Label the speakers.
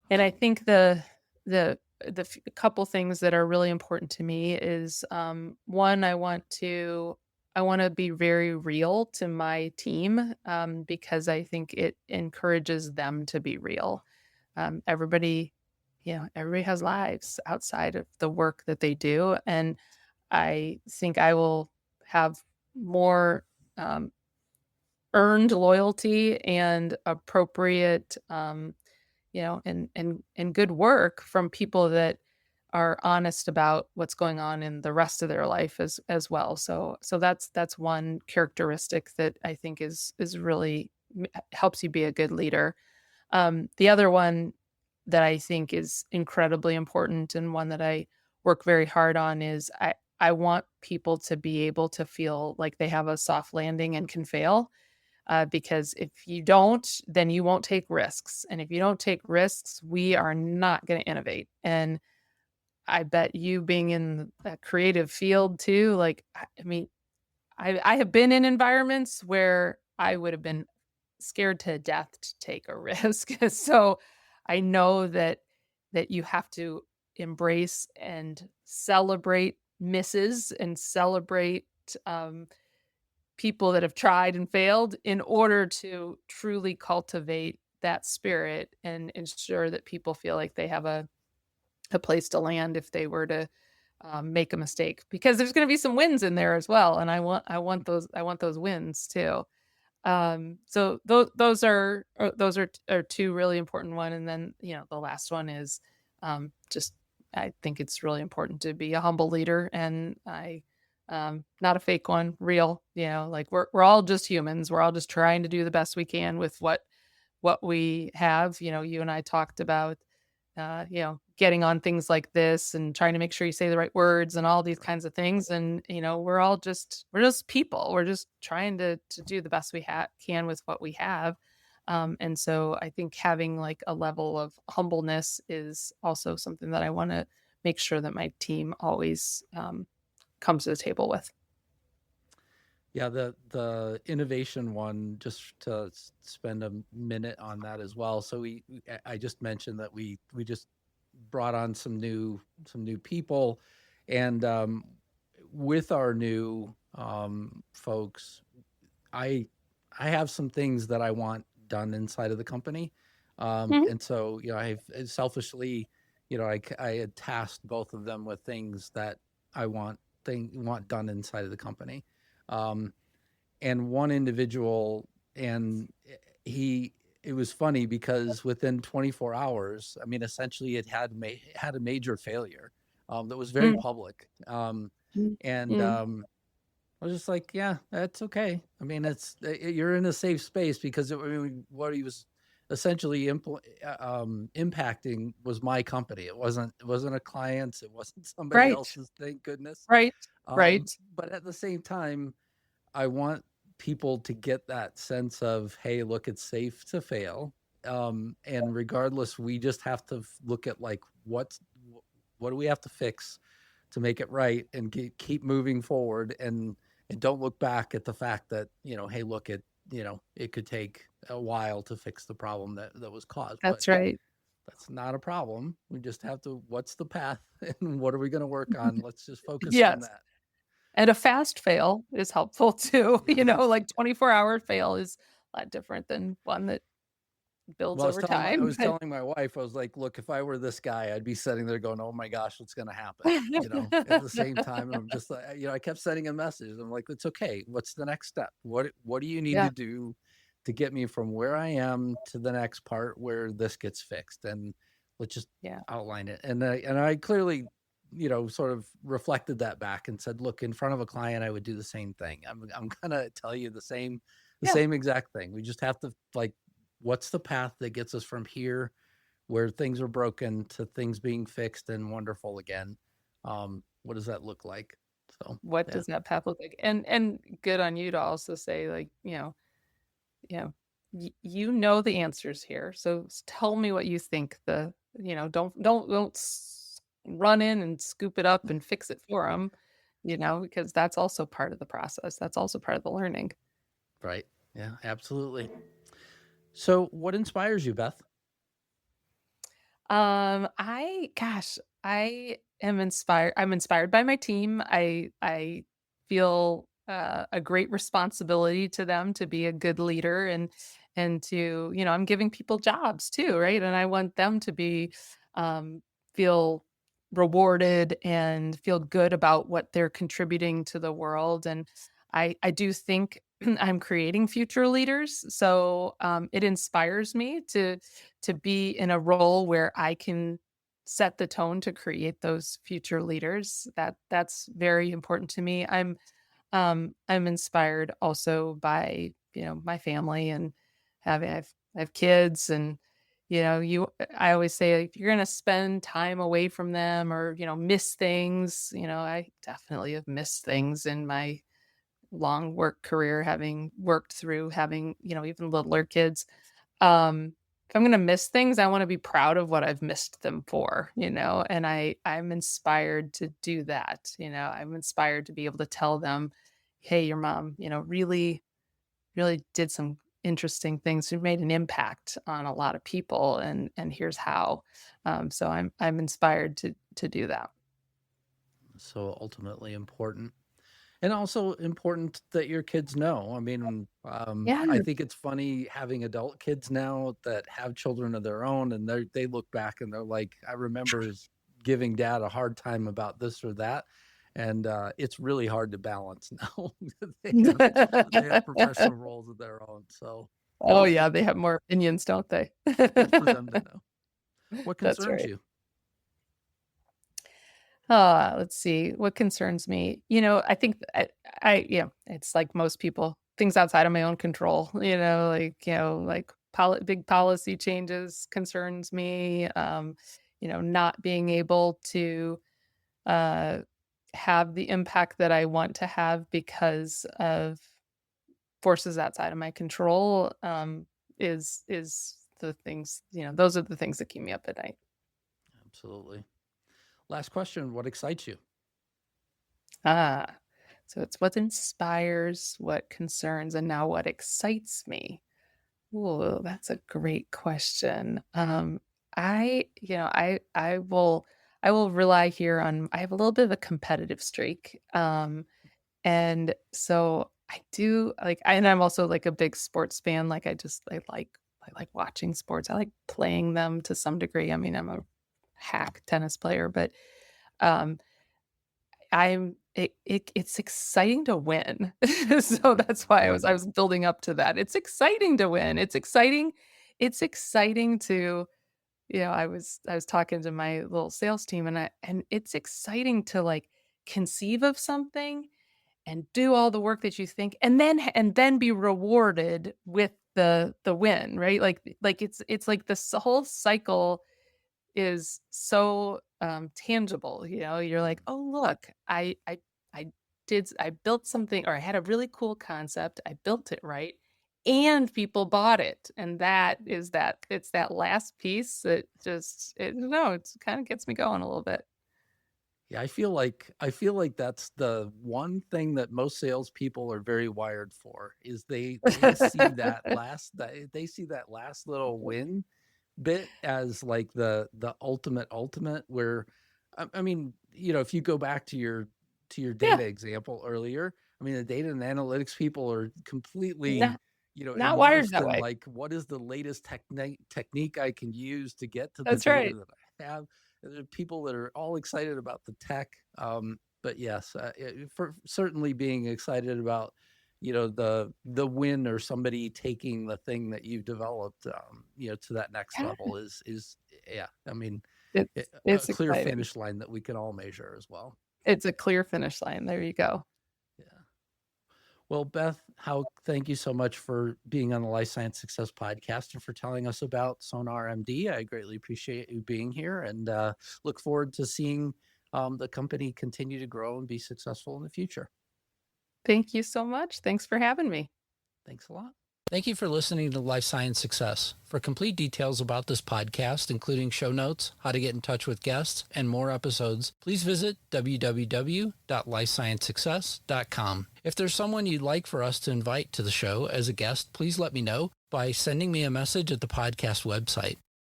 Speaker 1: And I think the couple things that are really important to me is, one, I want to be very real to my team, because I think it encourages them to be real. Everybody, everybody has lives outside of the work that they do, and I think I will have more earned loyalty and appropriate, and good work from people that are honest about what's going on in the rest of their life as well. So that's one characteristic that I think is really helps you be a good leader. The other one that I think is incredibly important and one that I work very hard on is I want people to be able to feel like they have a soft landing and can fail, because if you don't, then you won't take risks. And if you don't take risks, we are not going to innovate. And I bet you being in a creative field too, like, I mean, I have been in environments where I would have been scared to death to take a risk. So I know that you have to embrace and celebrate misses and celebrate, um, people that have tried and failed in order to truly cultivate that spirit and ensure that people feel like they have a place to land if they were to, make a mistake, because there's going to be some wins in there as well, and I want those wins too. So those are two really important one, and then the last one is, just I think it's really important to be a humble leader, and not a fake one, real. Like we're all just humans. We're all just trying to do the best we can with what we have. You and I talked about, getting on things like this and trying to make sure you say the right words and all these kinds of things. And, we're just people. We're just trying to do the best we can with what we have. And so I think having like a level of humbleness is also something that I want to make sure that my team always, comes to the table with.
Speaker 2: Yeah, the innovation one, just to spend a minute on that as well. So I just mentioned that we just brought on some new people, and with our new folks, I I have some things that I want done inside of the company,
Speaker 1: Mhm.
Speaker 2: and so I've selfishly, I had tasked both of them with things that I want done inside of the company. Um, and one individual, and he it was funny because within 24 hours, I mean, essentially it had a major failure, that was very
Speaker 1: Mm,
Speaker 2: public,
Speaker 1: mm,
Speaker 2: and
Speaker 1: mm.
Speaker 2: I was just like, yeah, that's okay. I mean, you're in a safe space because I mean, what he was essentially impacting was my company. It wasn't a client's. It wasn't somebody
Speaker 1: Right,
Speaker 2: else's. Thank goodness.
Speaker 1: right, right.
Speaker 2: But at the same time, I want people to get that sense of, hey, look, it's safe to fail. And regardless, we just have to look at like what do we have to fix to make it right and keep moving forward, and don't look back at the fact that hey, look, it could take a while to fix the problem that was caused, but
Speaker 1: That's right.
Speaker 2: that's not a problem. We just have to, what's the path and what are we going to work on? Let's just focus on
Speaker 1: Yes.
Speaker 2: that.
Speaker 1: And a fast fail is helpful too,
Speaker 2: Yes.
Speaker 1: like 24-hour fail is a lot different than one that builds
Speaker 2: Well,
Speaker 1: over
Speaker 2: I
Speaker 1: time,
Speaker 2: was
Speaker 1: but
Speaker 2: telling my wife, I was like, "Look, if I were this guy, I'd be sitting there going, oh my gosh, what's going to happen?" At the same time, I'm just like, I kept sending a message. I'm like, "It's okay. What's the next step? What do you need
Speaker 1: Yeah,
Speaker 2: to do to get me from where I am to the next part where this gets fixed? And let's just
Speaker 1: yeah,
Speaker 2: outline it." And I clearly, sort of reflected that back and said, "Look, in front of a client, I would do the same thing. I'm gonna tell you the
Speaker 1: yeah,
Speaker 2: same exact thing. We just have to, like, what's the path that gets us from here where things are broken to things being fixed and wonderful again? What does that look like?" So,
Speaker 1: what
Speaker 2: yeah.
Speaker 1: does that path look like? And good on you to also say, like, you know, you know the answers here, so tell me what you think don't run in and scoop it up and fix it for them, because that's also part of the process. That's also part of the learning.
Speaker 2: Right. Yeah, absolutely. So, what inspires you, Beth?
Speaker 1: I am inspired. I'm inspired by my team. I feel a great responsibility to them to be a good leader and to, I'm giving people jobs too, right? And I want them to be um feel rewarded and feel good about what they're contributing to the world. And I do think I'm creating future leaders. So it inspires me to be in a role where I can set the tone to create those future leaders. That's very important to me. I'm inspired also by, my family and I have kids and I always say if you're going to spend time away from them or, miss things, I definitely have missed things in my long work career having worked through having, even littler kids. If I'm gonna miss things, I wanna be proud of what I've missed them for, and I'm inspired to do that, I'm inspired to be able to tell them, "Hey, your mom, really, really did some interesting things. She made an impact on a lot of people, and here's how." So I'm inspired to do that.
Speaker 2: So ultimately important. And also important that your kids know. I mean,
Speaker 1: Yeah.
Speaker 2: I think it's funny having adult kids now that have children of their own, and they look back and they're like, I remember giving dad a hard time about this or that, and it's really hard to balance now. They have professional roles of their own, so
Speaker 1: Oh, yeah, they have more opinions, don't they?
Speaker 2: good for them to know. What
Speaker 1: That's
Speaker 2: concerns
Speaker 1: right.
Speaker 2: you?
Speaker 1: Let's see, what concerns me? I think it's like most people, things outside of my own control, like big policy changes concerns me. Not being able to uh, have the impact that I want to have because of forces outside of my control is the things, those are the things that keep me up at night.
Speaker 2: Absolutely. Last question. What excites you?
Speaker 1: Ah, so it's what inspires, what concerns, and now what excites me. Ooh, that's a great question. I will rely here on I have a little bit of a competitive streak. And so I do like and I'm also like a big sports fan. Like I like watching sports. I like playing them to some degree. I mean, I'm a hack tennis player, but um it's exciting to win. So that's why I was building up to that. It's exciting to win. It's exciting to, I was talking to my little sales team and it's exciting to like conceive of something and do all the work that you think and then be rewarded with the win, right? Like it's like this whole cycle is so, tangible, you're like, "Oh, look, I built something or I had a really cool concept, I built it right, and people bought it." And it's that last piece that just it no, it kinda gets me going a little bit.
Speaker 2: Yeah, I feel like that's the one thing that most salespeople are very wired for is they see they see that last little win bit as like the ultimate where I mean, if you go back to your
Speaker 1: Yeah,
Speaker 2: data example earlier, I mean the data and analytics people are completely,
Speaker 1: not not wired
Speaker 2: immersed
Speaker 1: that
Speaker 2: in
Speaker 1: way.
Speaker 2: like what is the latest technique I can use to get to the
Speaker 1: That's
Speaker 2: data
Speaker 1: right.
Speaker 2: that I have. There are people that are all excited about the tech, but yes, for certainly being excited about the win or somebody taking the thing that you've developed to that next
Speaker 1: Yeah,
Speaker 2: level is yeah, I mean a
Speaker 1: it's
Speaker 2: clear
Speaker 1: exciting.
Speaker 2: finish line that we can all measure as well.
Speaker 1: It's a clear finish line, there you go.
Speaker 2: Yeah. Well, Beth, how thank you so much for being on the Life Science Success Podcast and for telling us about SonarMD. I greatly appreciate you being here and look forward to seeing the company continue to grow and be successful in the future.
Speaker 1: Thank you so much. Thanks for having me.
Speaker 2: Thanks a lot. Thank you for listening to Life Science Success. For complete details about this podcast, including show notes, how to get in touch with guests, and more episodes, please visit www.lifesciencesuccess.com. If there's someone you'd like for us to invite to the show as a guest, please let me know by sending me a message at the podcast website.